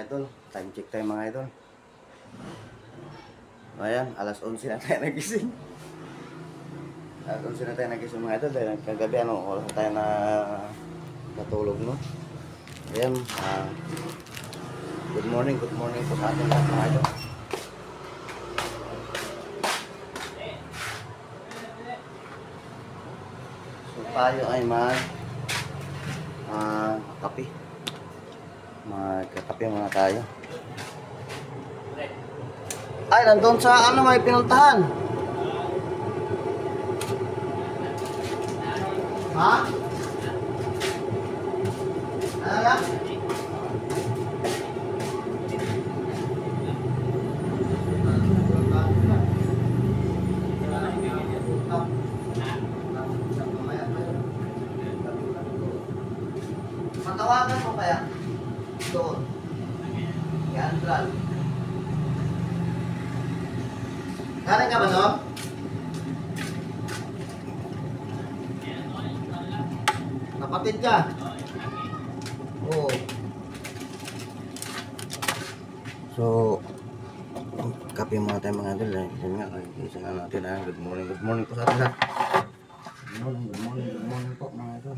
idol. Time check tayo mga idol. Ayan, alas 11 na tayo nagising. Alas 11 na tayo nagising mga idol. Dahil kagabi wala tayo na natulog, no? Ayan, good morning po sa ating lahat mga idol. So tayo ay kape. Magkakape muna tayo. Ay, nandun sa may pinuntahan. Ha? Ano yan? Matawagan mo kaya? Doon. Yan, Brad. Galing ka ba doon? Kapatid ka? Oo. So, kape muna tayo mga idol. Yan nga, isa na natin. Good morning po sa atin lahat. Good morning po mga idol.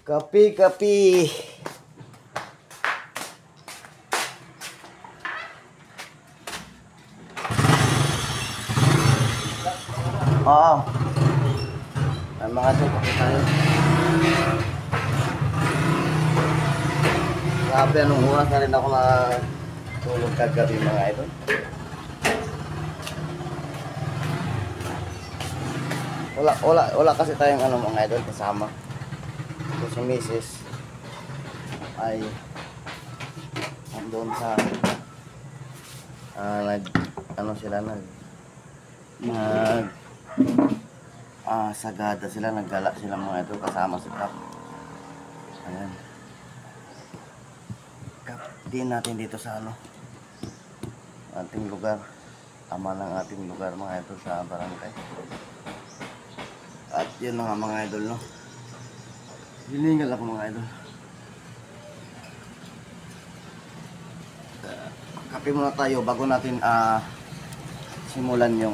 Kapi. Oo. Ang mga ito, kape tayo. Grabe, anong oras na rin ako natulog kagabi mga ito. Wala kasi tayong mga idol kasama. Si Mrs. ay andun sa sagada sila, naggala sila mga ito kasama si Kap. Ayan, Kap din natin dito sa ating lugar, ama ng ating lugar mga ito sa barangay. At yun na nga mga idol, no, hiningal ako mga idol. Kape muna tayo bago natin simulan yung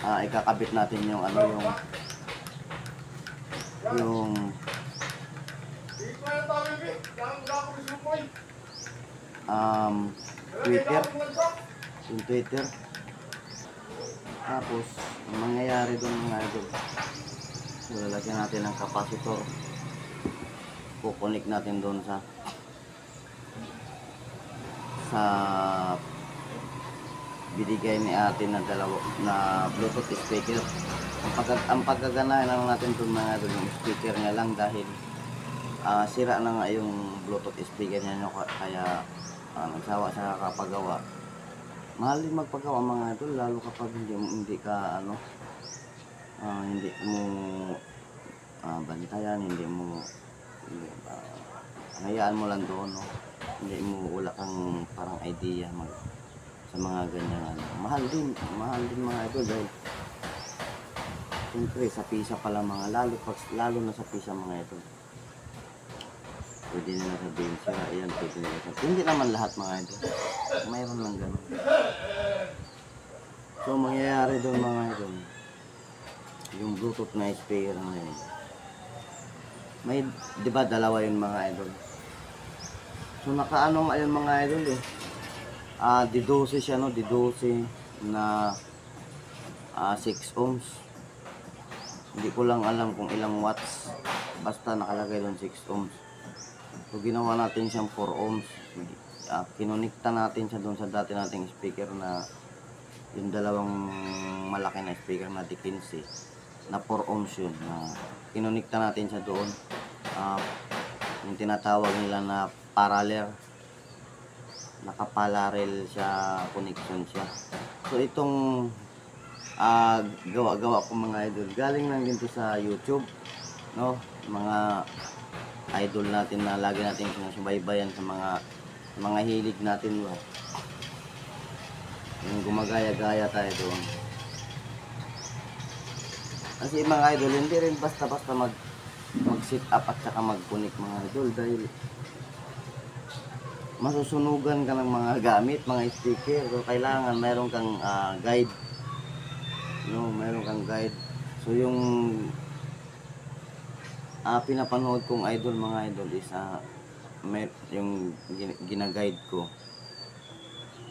ikakabit natin yung Twitter. Tapos ang mangyayari doon mga idol, lalagyan natin ng capacitor, kukonek natin doon sa binigay ni ate na Bluetooth speaker. Ang pagkaganahan lang natin doon mga idol, yung speaker niya lang, dahil sira na nga yung Bluetooth speaker niya, kaya nagsawa sa kakapagawa. Mahal din magpagawa mga idol, lalo kapag hindi mo bantayan, hayaan mo lang doon, no? Hindi mo, wala kang parang idea sa mga ganyan mahal din mga idol, dahil siyempre sa pisa pala mga, lalo na sa pisa mga idol. Pwede na sabihin sila, ayan, pwede na sabihin. Hindi naman lahat mga idol, mayroon lang ganun. So mangyayari doon mga idol, yung Bluetooth na speaker na yun, may, diba dalawa yun mga idol. So nakaano nga yun mga idol D12 siya, no, D12 na 6 ohms. Hindi ko lang alam kung ilang watts, basta nakalagay doon 6 ohms. So ginawa natin siyang 4 ohms. Kinunikta natin siya doon sa dati nating speaker na yung dalawang malaki na speaker na D15 na 4 ohms yun, na kinunikta natin siya doon. Yung tinatawag nila na parallel, nakaparallel siya, connection siya. So itong gawa-gawa ko mga idol, galing lang din to sa YouTube, no? Mga idol natin na lagi natin sinusubaybayan sa mga hilig natin, no? Yung gumagaya-gaya tayo doon. Kasi mga idol, hindi rin basta-basta mag-sit up at saka mag-connect mga idol, dahil masusunugan ka ng mga gamit, mga speaker. So kailangan mayroon kang guide, no, mayroon kang guide. So yung pinapanood kong idol mga idol is yung ginaguide ko,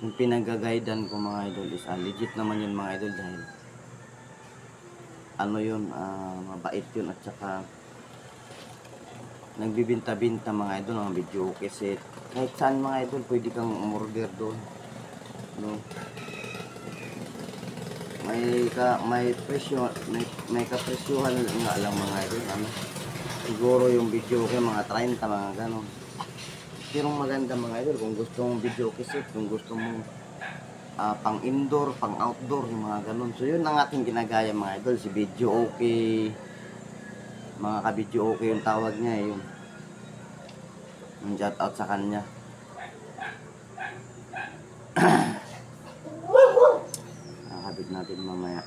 yung pinag-guidean ko mga idol is legit naman yun mga idol, dahil ano yun, mabait yun, at saka nagbibinta-binta mga idol ng video cassette. Kahit saan mga idol pwede kang umorder doon, no? May presyo, may kapresyuhan nga lang mga idol, ano, siguro yung video kay mga 30 mga ganon. Pero maganda mga idol kung gusto mong video cassette, kung gusto mong pang indoor, pang outdoor, yung mga ganon. So yun ang ating ginagaya mga idol, si video okay, mga ka-video okay yung tawag niya, yun. Yung shout out sa kanya. Nakabit natin mamaya.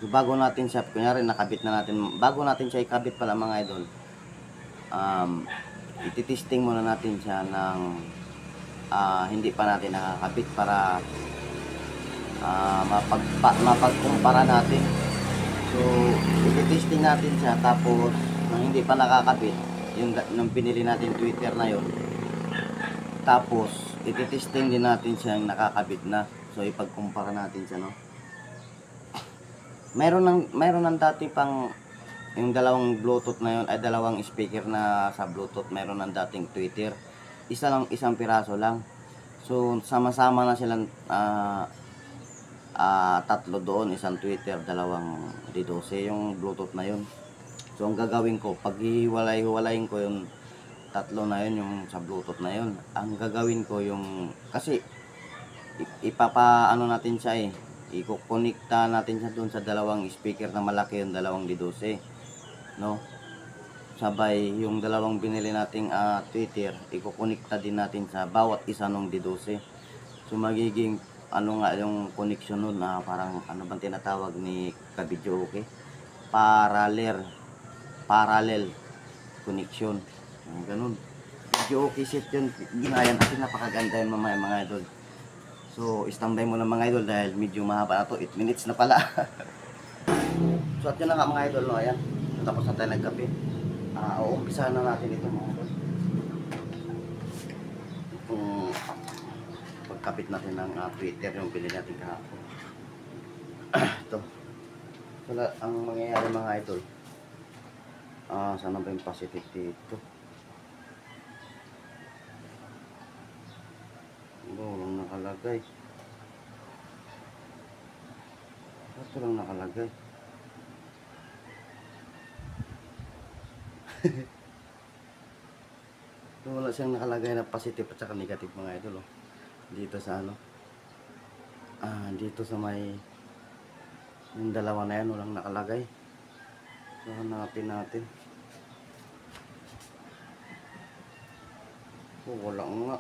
So bago natin siya, kunyari nakabit na natin, bago natin siya ikabit pala mga idol, ititesting muna natin siya ng hindi pa natin nakakabit, para mapagkumpara natin. So ititesting natin siya, tapos nang hindi pa nakakabit, yung nang binili natin tweeter na yon, tapos ititesting din natin siya yung nakakabit na. So ipagkumpara natin siya, no. Mayroon ng dati pang yung dalawang Bluetooth na yun, ay dalawang speaker na sa Bluetooth, mayroon ng dating tweeter. Isang piraso lang. So sama-sama na silang tatlo doon, isang tweeter, dalawang D12 yung Bluetooth na yun. So ang gagawin ko, pag hiwalay-hiwalayin ko yung tatlo na yun, yung sa Bluetooth na yun, ang gagawin ko yung, kasi ipapaano natin siya ikukonekta natin siya doon sa dalawang speaker na malaki, yung dalawang D12, no. Sabay yung dalawang binili nating tweeter, ikukonekta din natin sa bawat isa ng D12. So magiging ano nga yung connection nun, parang ano bang tinatawag ni ka-video okay, parallel connection, ganun. Video okay set yun, ginayan natin, napakaganda yun mamaya mga idol. So standby mo na mga idol, dahil medyo mahaba na to, 8 minutes na pala. So at yun na nga mga idol, no, ayan, tapos na tayo nagkape. Uumpisahan na natin ito mga idol, itong pagkapit natin ng tweeter, yung pili natin kahapon. Ito, so ang mangyayari mga idol, sana ba yung positive dito? Walang nakalagay. Ito lang nakalagay. So, wala siyang nakalagay na positive at saka negative mga idol, oh. Dito sa ano, dito sa may yung dalawa na yan, walang nakalagay. So hanapin natin. Wala nga.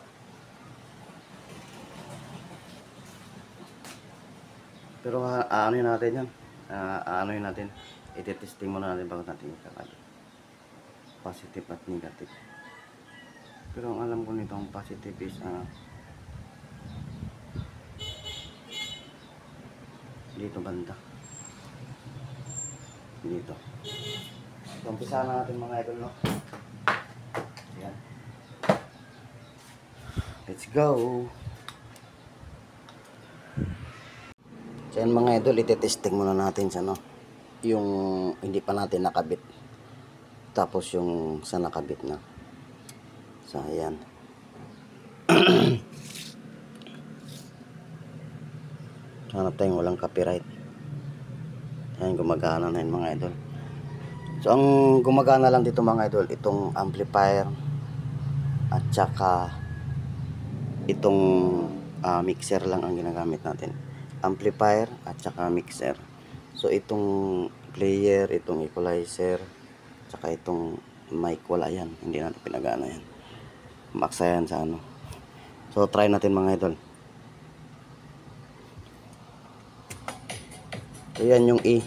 Pero ano natin yan, ano natin, iti-testing muna natin bago natin ikakabit positive at negative. Pero ang alam ko nito, ang positive is dito banda, dito. So umpisa na natin mga idol, no. Yan, let's go. So yan mga idol, iti-testing muna natin siya, no, yung hindi pa natin nakabit, tapos yung sa nakabit na. So ayan. Hanap tayong walang copyright. Ayan, gumagana na yun mga idol. So ang gumagana lang dito mga idol, itong amplifier at saka itong mixer lang ang ginagamit natin. Amplifier at saka mixer. So itong player, itong equalizer, saka itong mic, wala yan. Hindi natin pinagana yan. Maksa yan sa ano. So try natin mga idol. So yan yung E.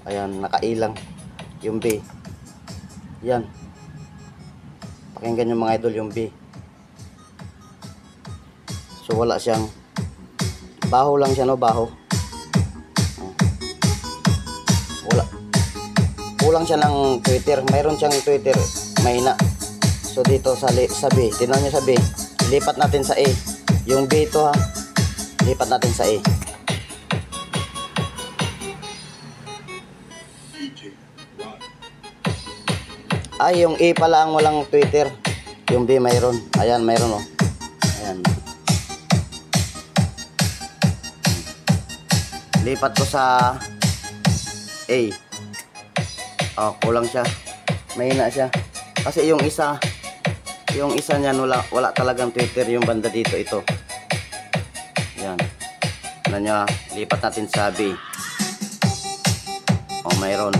Ayan, nakailang. Yung B. Yan. Pakinggan yung mga idol yung B. So wala siyang, baho lang siya, no, baho. Wala. Kulang siya ng tweeter. Mayroon siyang tweeter, mahina. So dito sa B, tingnan niyo sa B. Lipat natin sa A. Yung B ito ha. Lipat natin sa A. Ay, yung A pala ang walang tweeter. Yung B mayroon. Ayan, mayroon oh. Ayan. Lipat ko sa A. Oh, kulang siya. Mahina siya. Kasi yung isa niyan wala talagang tweeter, yung banda dito ito. Ayan. Ano nyo, lipat natin sa B. Oh, mayroon.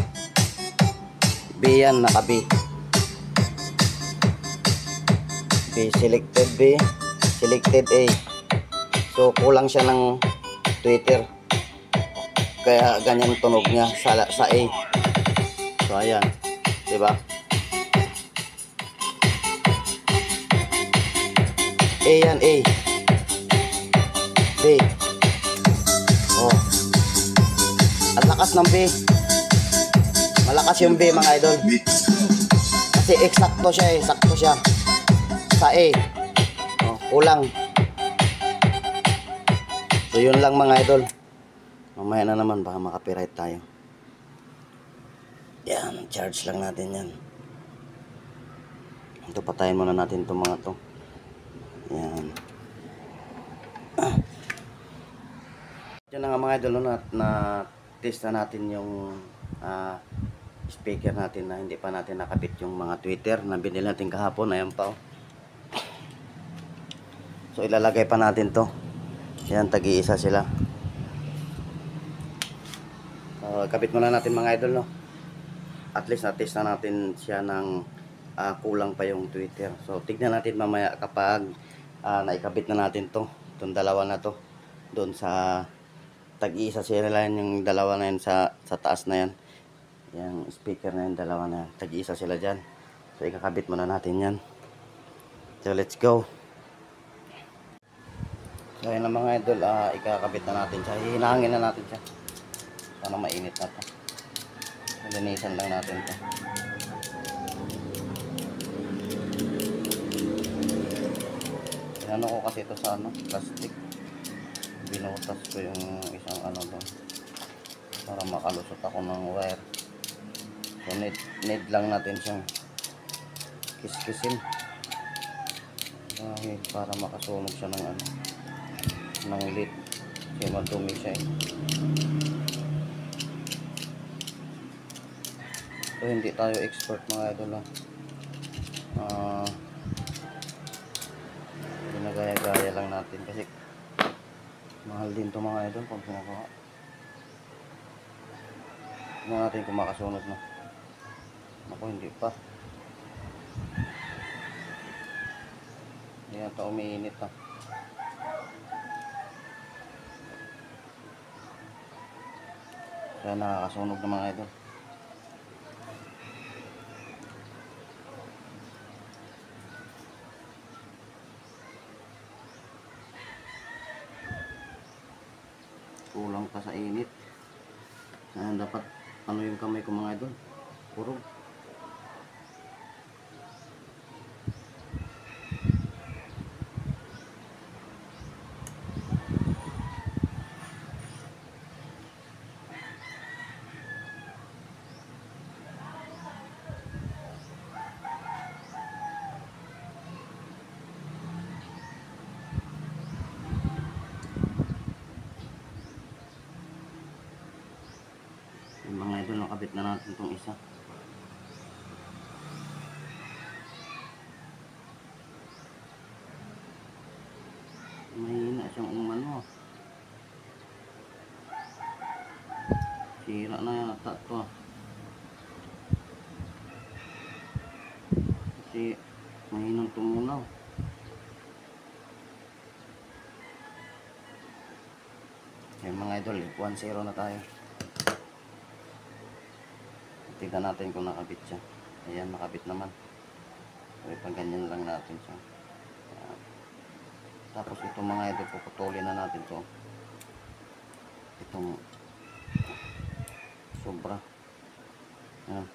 B yan, naka B. B, selected B, selected A. So kulang siya ng tweeter. Kaya ganyan tunog niya sa A. So ayan, 'di ba? A yan, A. B. Oh. Ang lakas ng B. Malakas yung B mga idol. Kasi eksakto siya eh, sakto siya sa A. Oh, kulang. So yun lang mga idol. Mamaya na naman baka makapiright tayo. Yan, charge lang natin yan. Ito, patayin muna natin itong mga to. Yan. Yan na nga mga idol, na test na natin yung speaker natin na hindi pa natin nakabit yung mga tweeter na binili natin kahapon. Ayan pa oh. So ilalagay pa natin to. Yan, tag-iisa sila. Kabit muna natin mga idol, no. At least na-test na natin siya ng kulang pa yung tweeter. So tignan natin mamaya kapag naikabit na natin to. Itong dalawa na to. Doon sa tag-iisa sila yan, yung dalawa na yan sa taas na yan. Yung speaker na yan, dalawa na yan. Tag-iisa sila dyan. So ikakabit muna natin yan. So let's go. So yun na mga idol, ikakabit na natin siya. Hihinahangin na natin siya. Sana mainit na to. Linisan lang natin to. Inano ko kasi ito sa ano, plastic. Binutas ko yung isang ano doon para makalusot ako ng wire. So need lang natin siyang kiskisin para makasunog siya ng ano, ng lid. Kasi madumi siya eh. So hindi tayo expert mga idol, ginagaya-gaya lang natin kasi mahal din to mga idol pag ginagawa. Tingnan natin kung makasunog na. Ako hindi pa. Hindi na ito umiinit na. Kaya nakakasunog na mga idol. Kulang pa sa init. Dapat ano yung kamay ko mga idol, purog. Yung mga idol, nakabit na natin itong isa. Mahina siyang umano. Sira na yata ito. Kasi mahinang tumunaw. Yung mga idol, 1-0 na tayo. Tignan natin kung nakabit siya. Ayan, nakabit naman. So, ipag-ganyan lang natin siya. Ayan. Tapos itong mga idol, puputulin na natin to. Itong sobra. Ayan.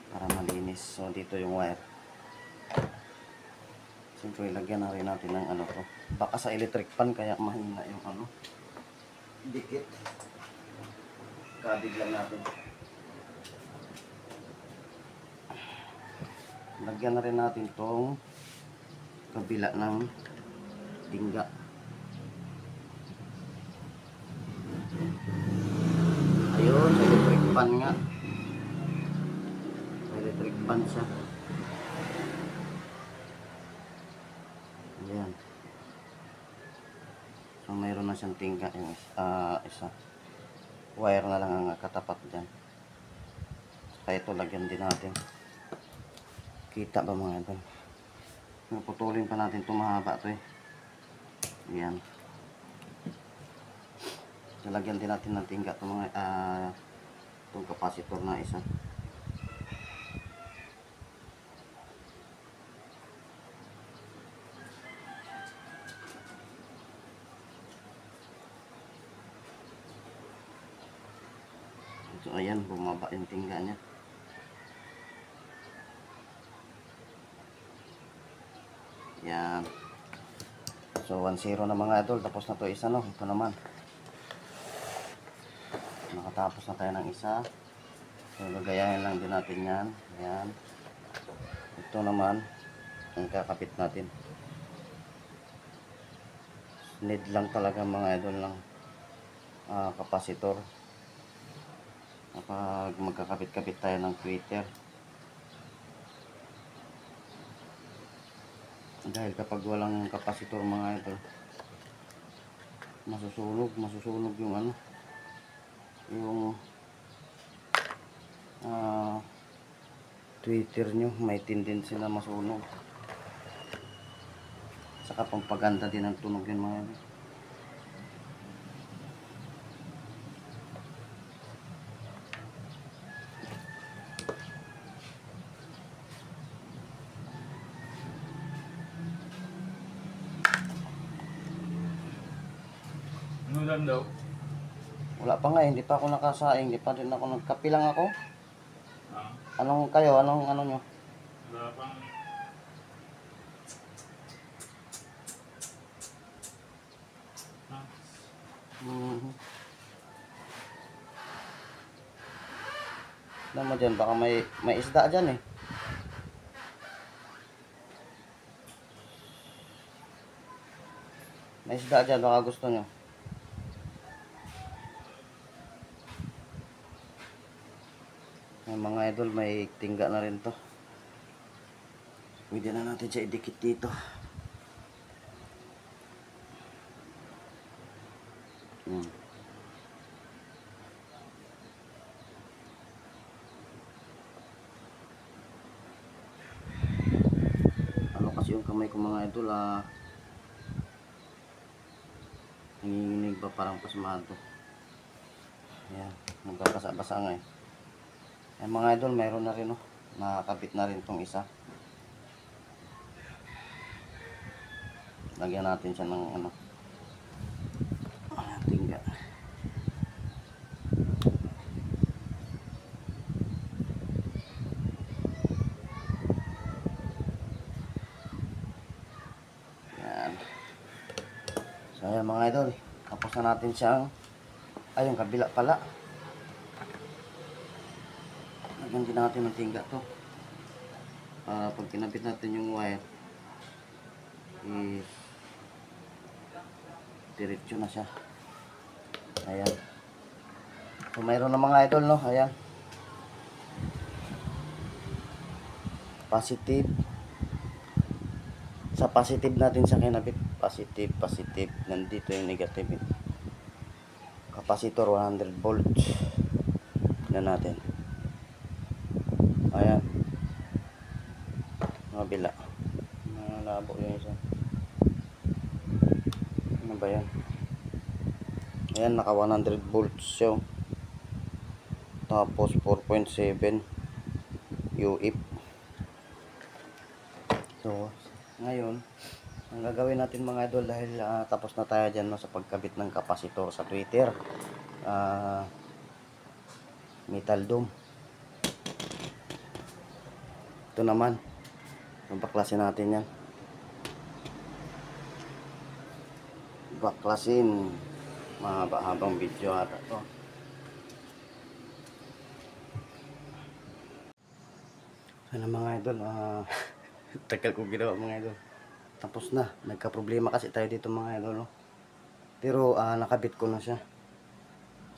Para malinis. So, dito yung wire. Siyempre, ilagyan na rin natin ng ano to. Baka sa electric pan, kaya mahina yung ano. Dikit. Kabig lang natin. Lagyan na rin natin tong kabila ng tingga. Ayun, sa electric pan nga. Sa electric pan siya. Ayan. So, mayroon na siyang tingga yung isa. Wire na lang ang katapat dyan. Kaya ito, lagyan din natin. Kita ba mga idol? Naputulin pa natin ito, mahaba ito eh. Ayan. So, lagyan din natin ng tingga ito mga itong capacitor na isa. So ayan, bumaba yung tingga niya. Yan. So 1-0 na mga idol. Tapos na to isa, no? Ito naman. Nakatapos na tayo ng isa. So gagayahin lang din natin yan. Ayan. Ito naman ang kakapit natin. Need lang talaga mga idol ng kapasitor. Kapag magkakapit-kapit tayo ng tweeter. Dahil kapag walang kapasitor mga ito, masusunog yung ano, yung tweeter nyo, may tendency na masunog. Saka pampaganda din ang tunog yun mga ito. Ano lang daw? Wala pa nga, hindi pa ako nakasaing, hindi pa rin ako nagkape lang ako. Ah, Anong kayo? Anong ano nyo? wala pang... Ah, Alam mo dyan, baka may isda dyan eh. May isda dyan, baka gusto nyo. May mga idol, may tingga na rin to. Pwede na natin siya idikit dito. Ano kasi yung kamay ko mga idol, nanginginig ba, parang pasmado. Ayan, nagkakasa-basa nga eh. Ayan mga idol, mayroon na rin, oh. Nakakabit na rin tong isa. Lagyan natin siya ng ano, tingga. Ayan. So ayan mga idol, tapos na natin siyang, ayun, kabila pala. Lagyan din natin ng tingga to. Para pag kinabit natin yung wire, is diretso na siya. Ayan. So mayroon na mga idol, no? Ayan. Positive. Sa positive natin siya kinabit. Positive, positive. Nandito yung negative. Capacitor 100 volts. Tignan natin. Ayan. Mabila. Malabo yung isa. Ano ba yan? Ayan, naka 100 volts siya. Tapos 4.7 UF. So, ngayon, ang gagawin natin mga idol dahil tapos na tayo dyan, no, sa pagkabit ng kapasitor sa tweeter. Metal dome. Ito naman. Baklasin natin yan. Baklasin. Mahaba-habang video ata to. Sana mga idol, tagal ko ginawa mga idol. Tapos na, nagka-problema kasi tayo dito mga idol, no? Pero nakabit ko na siya.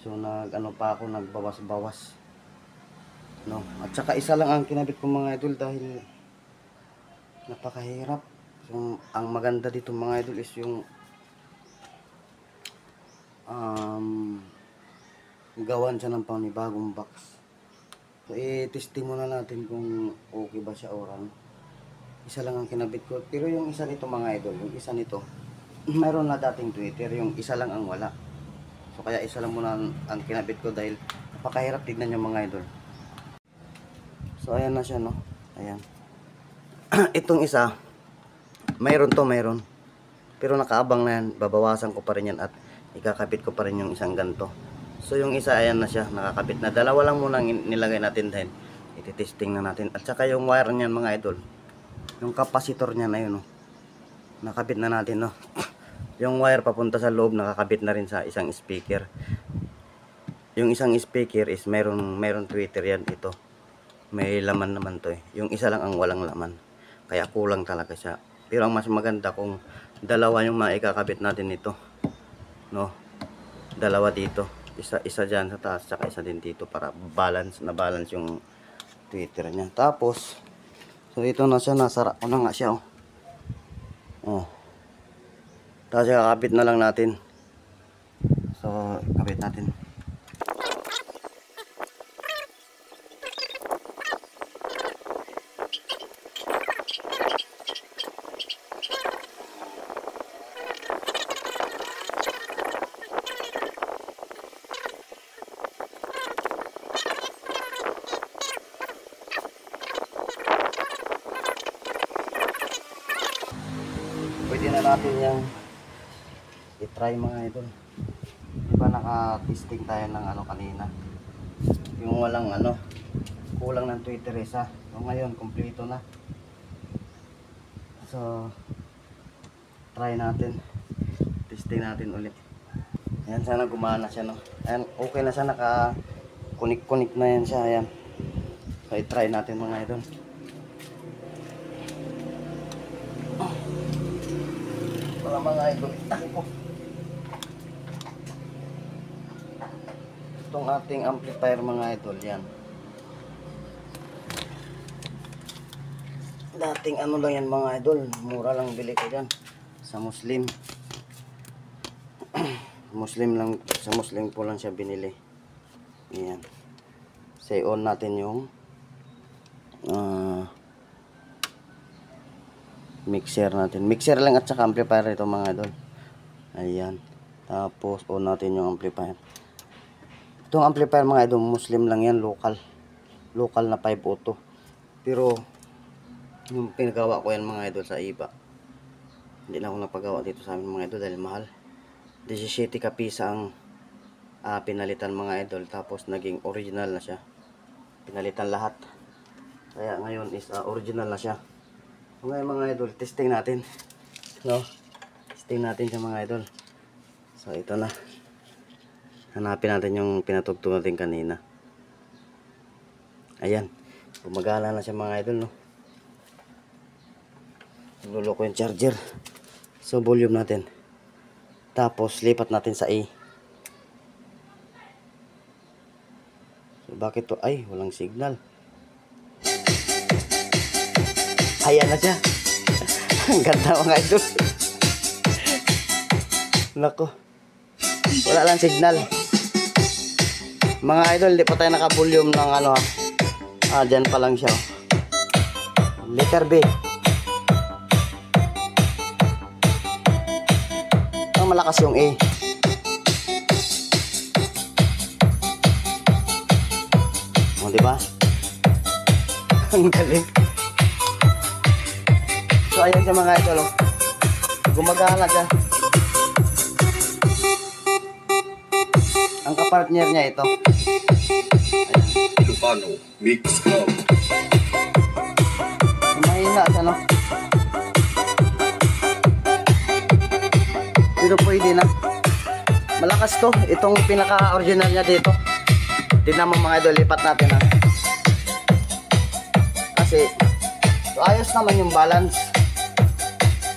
So nag-ano pa ako, nagbawas-bawas. No? At saka isa lang ang kinabit ko mga idol dahil napakahirap. So, ang maganda dito mga idol is yung gawan siya ng panibagong box. So i-testing muna natin kung okay ba siya or ano. Isa lang ang kinabit ko. Pero yung isa nito mga idol, yung isa nito, mayroon na dating tweeter, yung isa lang ang wala. So kaya isa lang muna ang kinabit ko dahil napakahirap tignan yung mga idol. So ayan na siya, no. Ayan. Itong isa, mayroon to, mayroon. Pero nakaabang na yan, babawasan ko pa rin yan at ikakabit ko pa rin yung isang ganto. So yung isa, ayan na siya, nakakabit na. Dalawa lang muna nilagay natin dahil ititesting na natin. At saka yung wire niyan mga idol, yung kapasitor niya na yun, no. Nakabit na natin, no. Yung wire papunta sa loob, nakakabit na rin sa isang speaker. Yung isang speaker is mayroon tweeter yan, ito. May laman naman to eh. Yung isa lang ang walang laman. Kaya kulang talaga siya. Pero ang mas maganda kung dalawa yung maikakabit natin nito. No? Dalawa dito. Isa dyan sa taas, saka isa din dito para balance yung tweeter niya. Tapos, so ito na siya, nasara ko na nga siya. Oh. Tapos kakabit na lang natin. So, kabit natin. Pwede na natin yung i-try mga idol. Diba naka-testing tayo ng ano kanina. Yung walang ano, kulang ng tweeter isa. So ngayon, kompleto na. So, try natin. Testing natin ulit. Ayan, sana gumana siya, no. Ayan, okay na siya, naka-connect na yan siya. Ayan. So, i-try natin mga idol. Mga idol, itong ating amplifier mga idol, yan dating ano lang yan mga idol, mura lang bili ko yan sa Muslim. Sa Muslim po lang siya binili. Yan, say on natin yung mixer natin. Mixer lang at saka amplifier ito mga idol. Ayan. Tapos on natin yung amplifier. Itong amplifier mga idol, Muslim lang yan, local. Local na 5 auto. Pero yung pinagawa ko yan mga idol sa iba. Hindi na ako napagawa dito sa amin mga idol dahil mahal. 17 kapisa ang pinalitan mga idol. Tapos naging original na siya. Pinalitan lahat. Kaya ngayon is original na siya. Ngayon mga idol, testing natin. No? Testing natin siya mga idol. So ito na. Hanapin natin yung pinatugtog natin kanina. Ayan. Gumagala na siya mga idol, no? Lulo ko yung charger. So volume natin. Tapos lipat natin sa A. So, bakit to? Ay, walang signal. Ayan na siya. Ang ganda mga idol. Nako. Wala lang signal. Mga idol, di pa tayo naka-volume ng ano. Dyan pa lang siya. Letter B. Ang malakas yung A. O, diba? Ang galing. So, ayan siya mga idol. Gumagana siya. Ang kapartner niya ito. Ilocano Mix Club. Mahina siya, no? Pero pwede na. Malakas to. Itong pinaka-original niya dito. Tignan mo mga idol, lipat natin ha. Kasi, so ayos naman yung balance.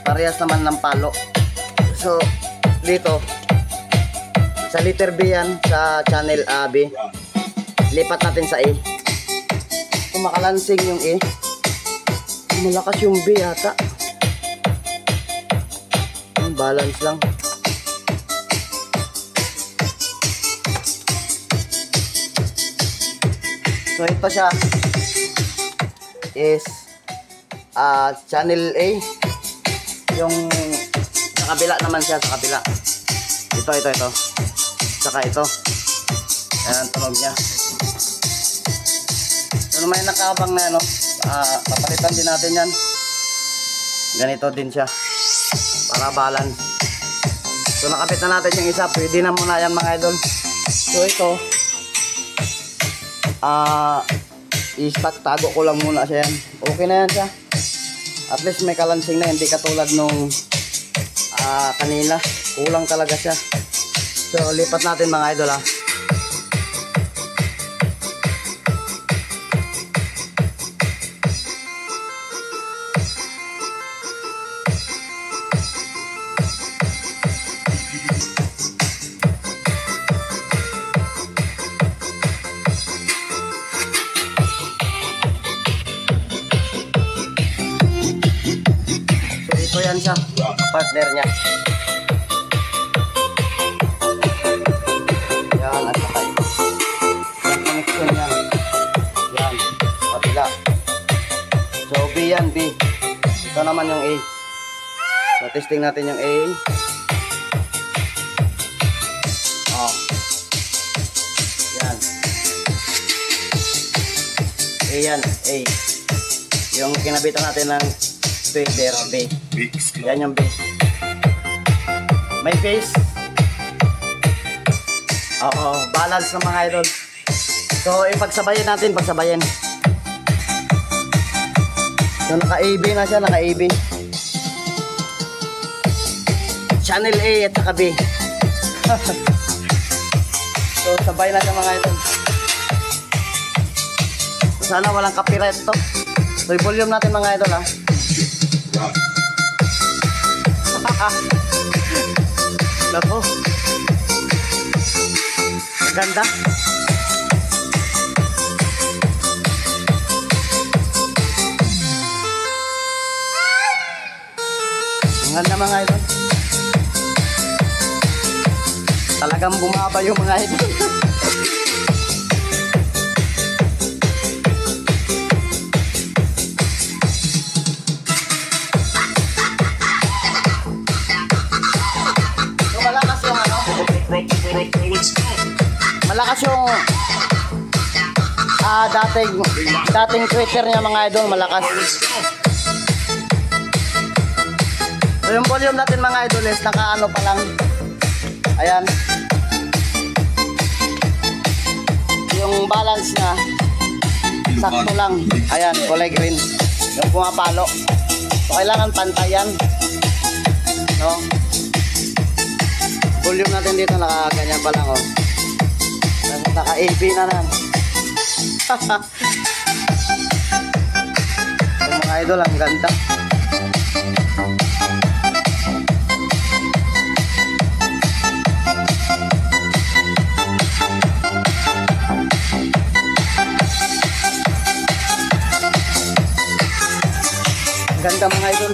Parehas naman ng palo. So, dito, sa letter B yan, sa channel B. Lipat natin sa A. Kung makalansing yung A, malakas yung B yata. Yung balance lang. So ito siya is channel A. Yung sa kabila naman siya, sa kabila. Ito. Saka ito. Ayan ang tunog niya. So may nakabang na ano, papalitan din natin yan. Ganito din siya. Para balance. So nakapit na natin yung isa. Pwede na muna yan mga idol. So ito, i-stack, tago ko lang muna siya yan. Okay na yan siya. At least may kalansing na, hindi katulad nung kanina. Kulang talaga siya. So lipat natin mga idol ha. So yan siya, partner niya. Yan, at saka ito. Yung connection niya. Yan, kapila. So B yan, B. Ito naman yung A. So testing natin yung A. Oh. Yan. A yan, A. Yung kinabitan natin ng fader B. Mix Club. Yan yung B. May face. Oo, balance ng mga idol. So, ipagsabayin natin, pagsabayin. So, naka-AB na siya, naka-AB. Channel A at saka B. So, sabay na siya mga idol. Sana walang copyright to. So, i-volume natin mga idol ha. Nako. Ganda. Ang ganda mga idol. Talagang bumaba yung mga idol. Malakas yung dating Twitter niya mga idol, malakas. So yung volume natin mga idol is nakaano pa lang. Ayan. Yung balance niya sakto lang. Ayan, kulay green. Yung pumapalo. So kailangan pantayan. No? Volume natin dito nakaganyan pa lang oh. Naka-AB na lang. Yung mga idol, ang ganda. Ganda mga idol.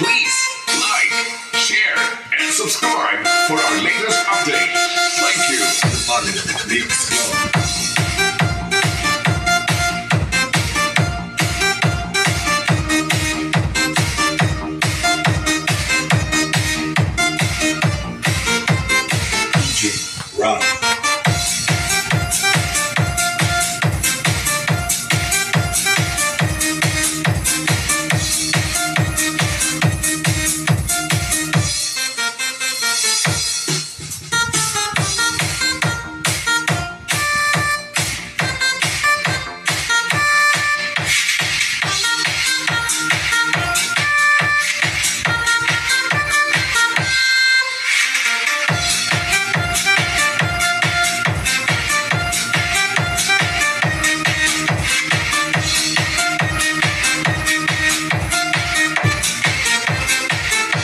Please like, share, and subscribe for our latest update. Thank you. Mix Club. DJ Ron.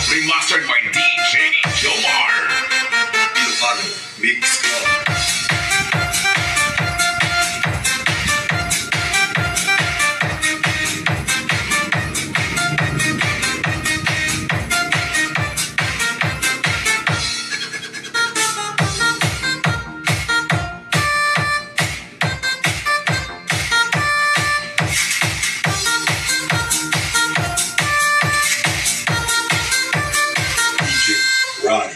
Remastered by DJ Jomar. Mix Club. DJ Ronnie.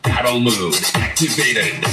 Battle mode activated.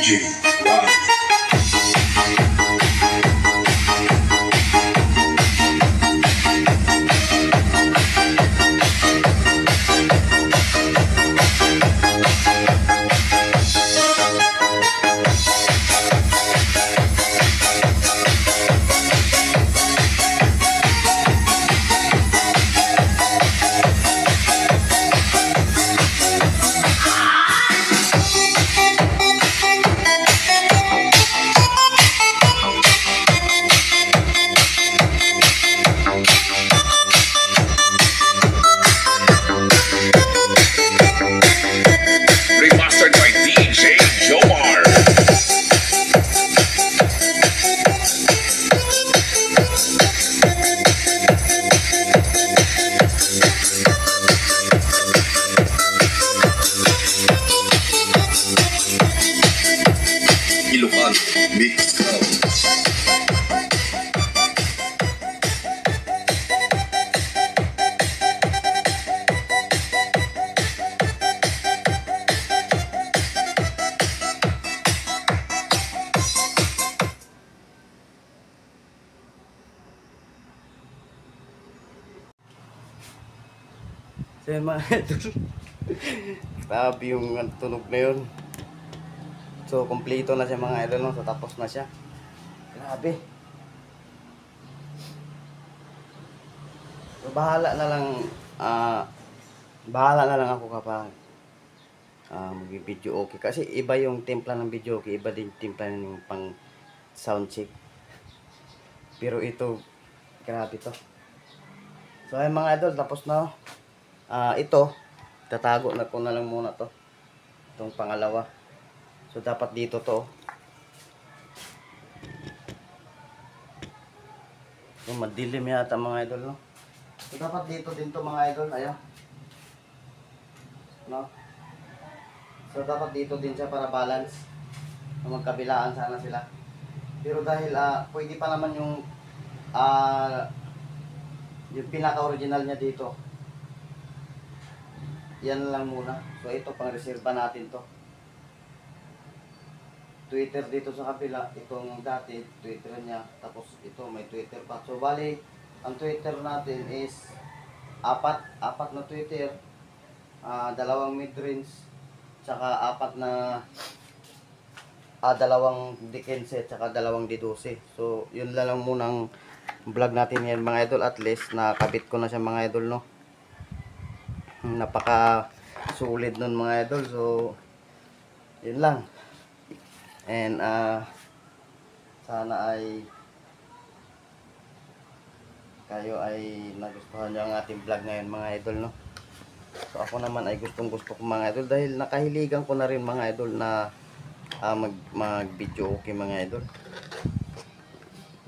DJ Ronnie. Remastered by DJ Jomar. Ilocan Mix Club. So yun mga idol. Grabe yung tunog na yun. So kompleto na siya mga idol, no? So tapos na siya. Grabe. So bahala na lang ako kapag mag-video okay. Kasi iba yung timpla ng video okay, iba din timpla ng pang sound check. Pero ito, grabe to. So ayun mga idol, tapos na. Ito, tatago na ko na lang muna to. Itong pangalawa. So dapat dito to. So madilim yata mga idol, no? So dapat dito din to mga idol, ayan. No? So dapat dito din siya para balance. So, magkabilaan sana sila. Pero dahil pwede pa naman yung pinaka-original niya dito. Yan lang muna. So ito pang reserva natin to. Twitter dito sa kabila, itong dati Twitter niya, tapos ito may Twitter pa. So bali, ang Twitter natin is apat na Twitter, dalawang mid-range, tsaka dalawang D15 tsaka dalawang D12. So yun lang munang vlog natin yan mga idol. At least nakabit ko na siya mga idol, no? Napaka sulit nun mga idol. So yun lang. And sana ay kayo ay nagustuhan nyo ang ating vlog ngayon mga idol, no? So ako naman ay gustong gusto ko mga idol, dahil nakahiligan ko na rin mga idol na mag video okay mga idol.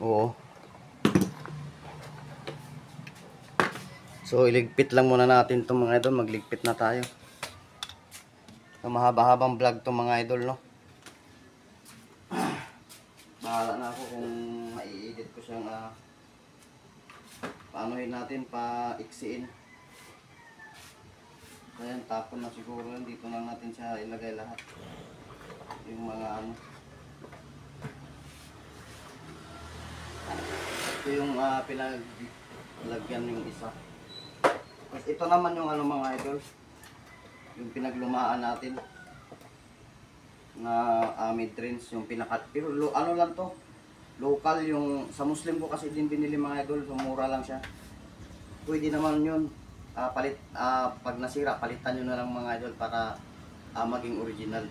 Oo. So iligpit lang muna natin itong mga idol, magligpit na tayo. So mahaba-habang vlog itong mga idol, no? Bahala na ako kung mai-edit ko siyang paanohin natin, pa-iksiin. Ayan, tapon na siguro yun. Dito na natin siya ilagay lahat. Yung mga ano. Ito yung pinaglagyan yung isa. Tapos ito naman yung ano mga idol, yung pinaglumaan natin na mid-range, yung pinakat. Pero ano lang to, local. Yung sa Muslim ko kasi din binili mga idol, so mura lang siya. Pwede naman yun, pag nasira palitan nyo na lang mga idol para maging original.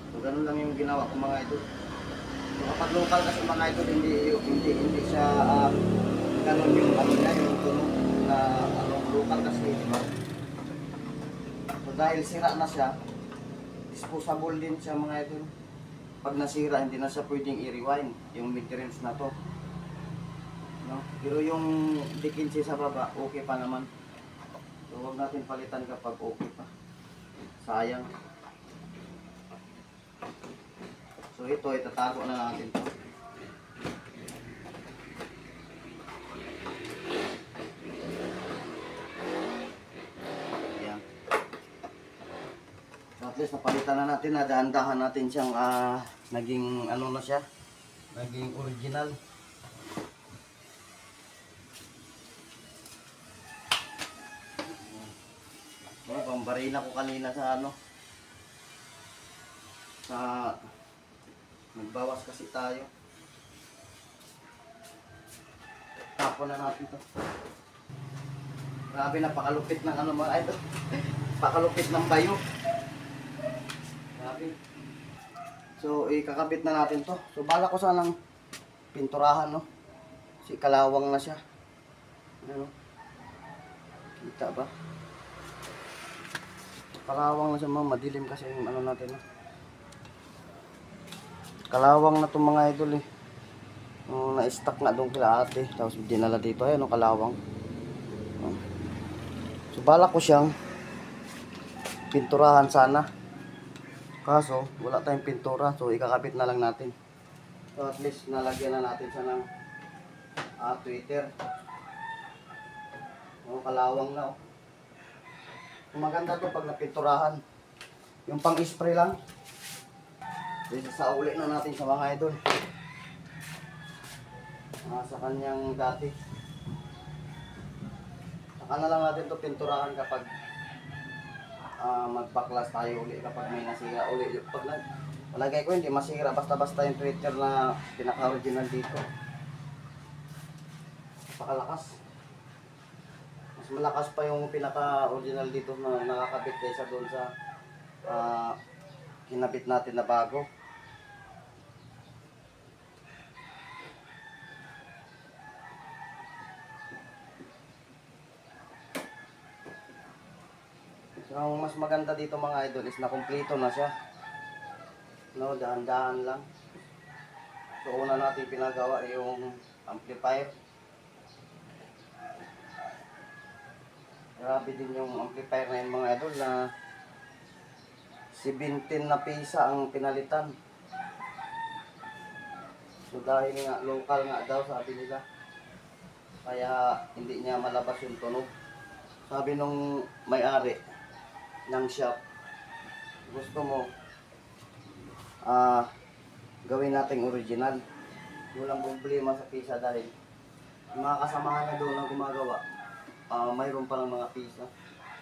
So ganun lang yung ginawa ko mga idol. So kapag local kasi mga idol, hindi siya ganun yung ano niya, yung tunog na ano, local kasi, diba? So dahil sira na siya, disposable din siya mga idol. Pag nasira, hindi na siya pwedeng i-rewind yung mid-range na to, no? Pero yung D15 sa baba, okay pa naman. So huwag natin palitan kapag okay pa, sayang. So ito, itatago na natin to. Ayan. So at least napalitan Nakita na natin na dahan-dahan natin siyang naging ano na siya, naging original. Pambarina ko kanina sa ano, sa nagbawas kasi tayo. Tapon na natin to. Grabe, napakalupit ng ano mga idol. Pakalupit ng bayo. Grabe. So, ikakabit na natin to. So, bala ko sanang pinturahan, no? Kasi kalawang na siya. Ano? Kita ba? Kalawang na siya, mga madilim kasi yung ano natin, no? Kalawang na to mga idol, eh. Na-stuck nga doon kila ate. Tapos dinala dito, ayun, no? Kalawang. So, bala ko siyang pinturahan sana. Kaso, wala tayong pintura. So, ikakabit na lang natin. So, at least, nalagyan na natin siya ng Twitter. Kalawang na, oh. Maganda to pag napinturahan. Yung pang-spray lang. Sa uli na natin sa mga idol. Sa kanyang dati. Saka na lang natin to pinturahan kapag magpaklas tayo uli, kapag may nasira uli. Pag palagay ko hindi masira, basta-basta yung Twitter na pinaka-original dito. Napakalakas. Mas malakas pa yung pinaka-original dito na nakakabit kaysa doon sa kinabit natin na bago. So, ang mas maganda dito mga idol is na kumpleto na siya. No, dahan-dahan lang. So, una natin pinagawa yung amplifier. Grabe din yung amplifier na yun mga idol, na 17 na pisa ang pinalitan. So, dahil nga local nga daw sabi nila, kaya hindi niya malabas yung tunog. Sabi nung may-ari ng shop, gusto mo gawin nating original, walang problema sa pisa, dahil yung mga kasamahan na doon na gumagawa, mayroon palang mga pisa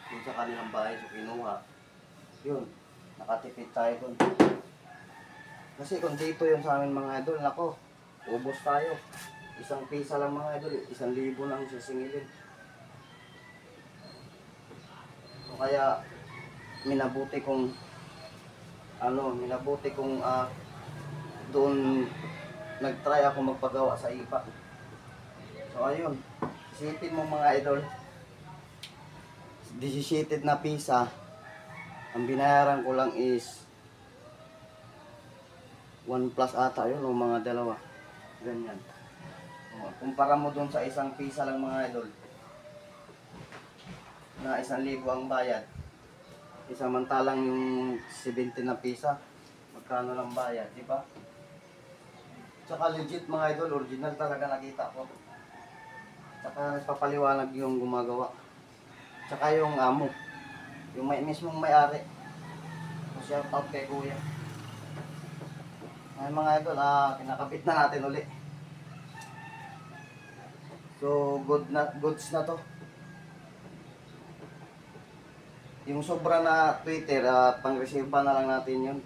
dun sa kanilang bahay. So kinuha yun, nakatipid tayo dun. Kasi kung dito yun sa amin mga idol, nako, ubos tayo. Isang pisa lang mga idol, 1,000 lang sisingilin. So kaya minabuti kong doon nagtry ako magpagawa sa ipa. So ayun, isipin mo mga idol, 17 na pisa, ang binayaran ko lang is 1 plus ata yun, o mga dalawa, ganyan. Kumpara mo doon sa isang pisa lang mga idol, na 1,000 ang bayad, isamantalang yung 17 na pisa, magkano lang bayad, di ba? Tsaka legit mga idol, original talaga nakita ko. Tsaka nagpapaliwanag yung gumagawa. Tsaka yung amo, yung mismong may-ari. So, shout out kay kuya. Ay mga idol, kinakabit na natin uli. So goods na to. Yung sobra na Twitter, pang-reserva na lang natin yun.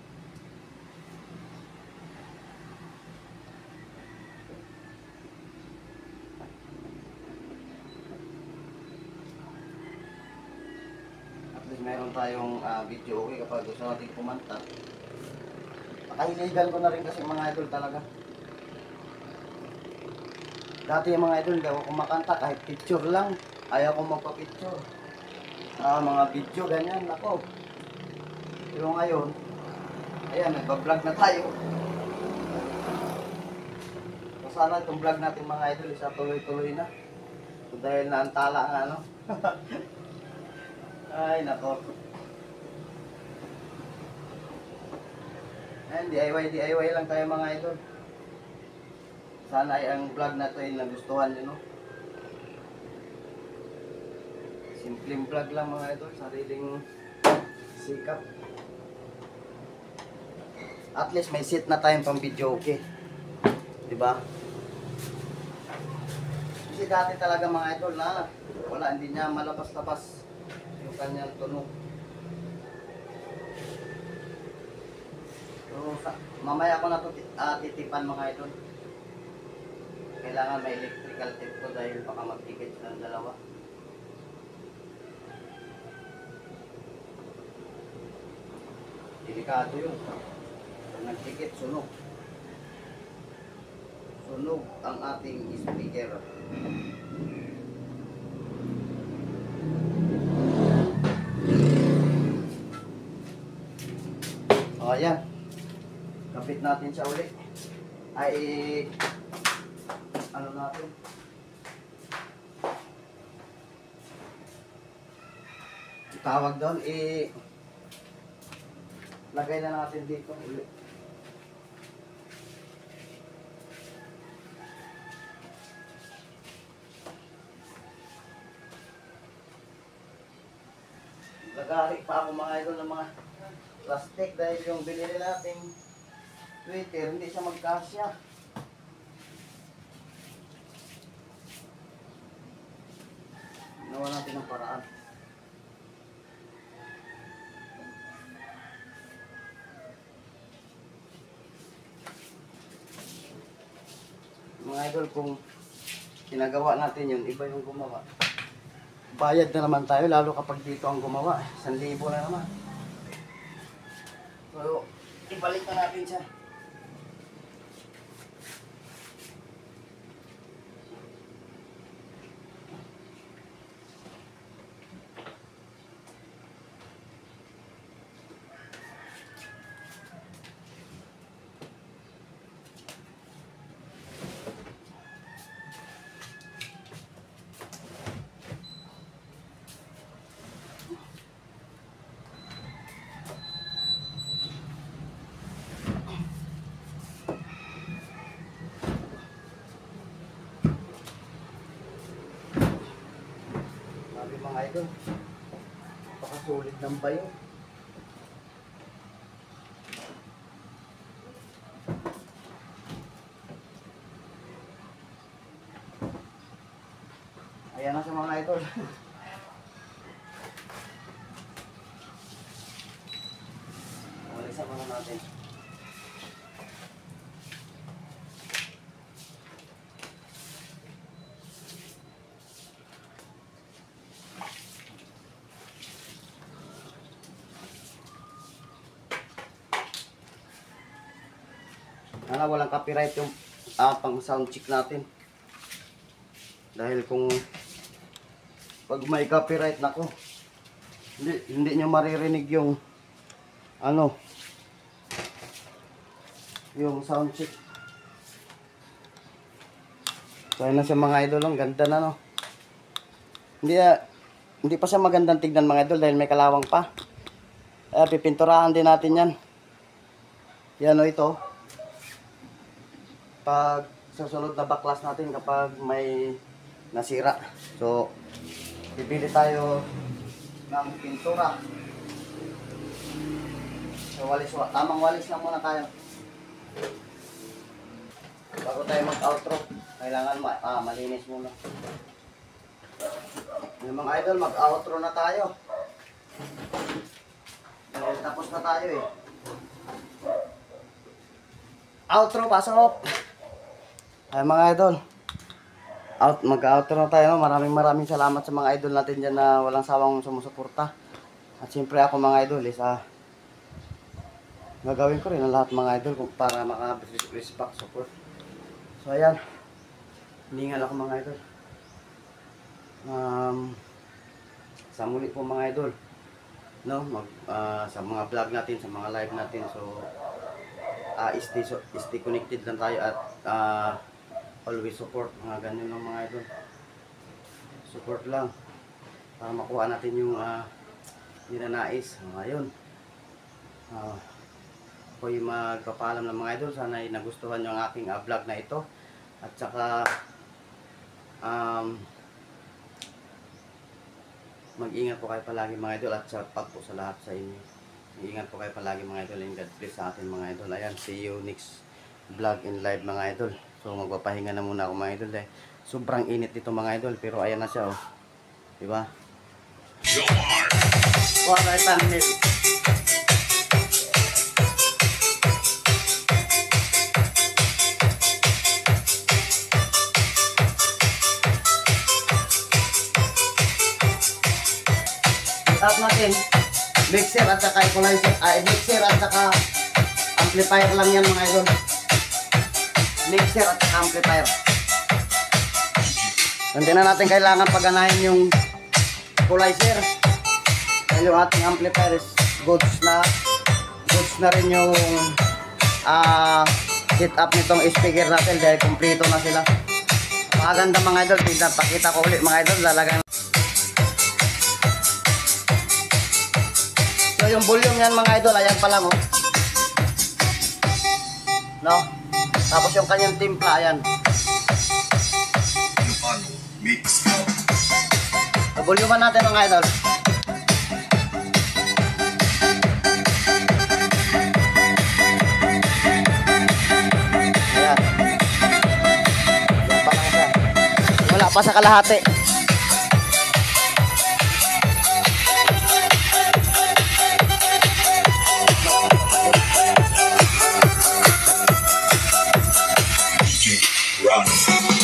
At least meron tayong video okay kapag gusto natin kumanta. Nakahiligan ko na rin kasi mga idol talaga. Dati yung mga idol, hindi ako kumakanta kahit picture lang. Ayaw ko magpa-picture. Mga video ganyan, ako. Pero ngayon, ayan, nagpa-vlog na tayo. So, sana itong vlog natin mga idol, isa tuloy-tuloy na. So, dahil naantala nga, no? Ay, nako. Ayan, DIY lang tayo mga idol. Sana ay ang vlog na ito ay nagustuhan nyo, no? Simpleng vlog lang mga idol, sariling sikap. At least may seat na tayong pang video, okay? Diba? Kasi dati talaga mga idol na wala, hindi niya malabas-labas yung kanyang tunog. So, mamaya ko na ito titipan mga idol. Kailangan may electrical tape ko dahil baka magtikit silang dalawa. Delikado yun. Pag nagtikit, sunog. Sunog ang ating speaker. O, ayan. Kapit natin siya ulit. Ay, ano natin? Tawag doon, lagay na natin dito ulit. Lagari pa ako mga idol ng mga plastic dahil yung binili nating Twitter hindi siya magkasya. Ginawa natin ng paraan. Mga idol, kung ginagawa natin yun, iba yung gumawa. Bayad na naman tayo, lalo kapag dito ang gumawa. 1,000 na naman. So, ibalik na natin siya. Sabi mga idol, pakasulit ng bayo. Ayan na sa mga idol. Walisan muna natin. Sana walang copyright yung pang sound check natin. Dahil kung pag may copyright nako, hindi nyo maririnig yung ano, yung sound check. So na sa mga idol, ang ganda na no. Hindi pa siya magandang tignan mga idol dahil may kalawang pa. Pipinturahan din natin yan. Yan o ito. Pag susunod na baklas natin kapag may nasira. So, bibili tayo ng pintura. So, tamang walis lang muna tayo. Bago tayo mag-outro, kailangan malinis muna. Yung mga idol, mag-outro na tayo. Dahil tapos na tayo eh. Outro, pasok! Ay mga idol, mag-outro na tayo. Maraming salamat sa mga idol natin dyan na walang sawang sumusuporta. At siyempre ako mga idol, gagawin ko rin ang lahat mga idol para maka-respect, support. So ayan, hiningal ako mga idol. Sa muli po mga idol, no, sa mga vlog natin, sa mga live natin. So, stay connected lang tayo at always support, mga ganyan lang mga idol. Support lang para makuha natin yung ninanais. Ngayon, ako'y magpapaalam ng mga idol. Sana ay nagustuhan nyo ang aking vlog na ito. At saka mag-ingat po kayo palagi mga idol. At shout out po sa lahat sa inyo. Ingat po kayo palagi mga idol. And God bless sa atin mga idol. Ayan, see you next vlog in live mga idol. So magpapahinga na muna ako mga idol. Sobrang init dito mga idol. Pero ayan na siya oh. Diba? Jomar. What a thumbnail. Up natin mixer at saka equalizer, mixer at saka amplifier lang yan mga idol. Mixer at saka amplifier. Hindi na natin kailangan paganahin yung equalizer. Dahil yung ating amplifier is goods na rin yung setup nitong speaker natin dahil kumpleto na sila. Maganda mga idol, pakita ko ulit mga idol, lalagyan. So yung volume yan mga idol, ayan pa lang oh. No? Tapos yung kanyang timpla, ayan. Ilocano. Mix Club. So volume natin mga idol. Ayan. Ayan pa lang siya. Wala pa sa kalahati. DJ Run.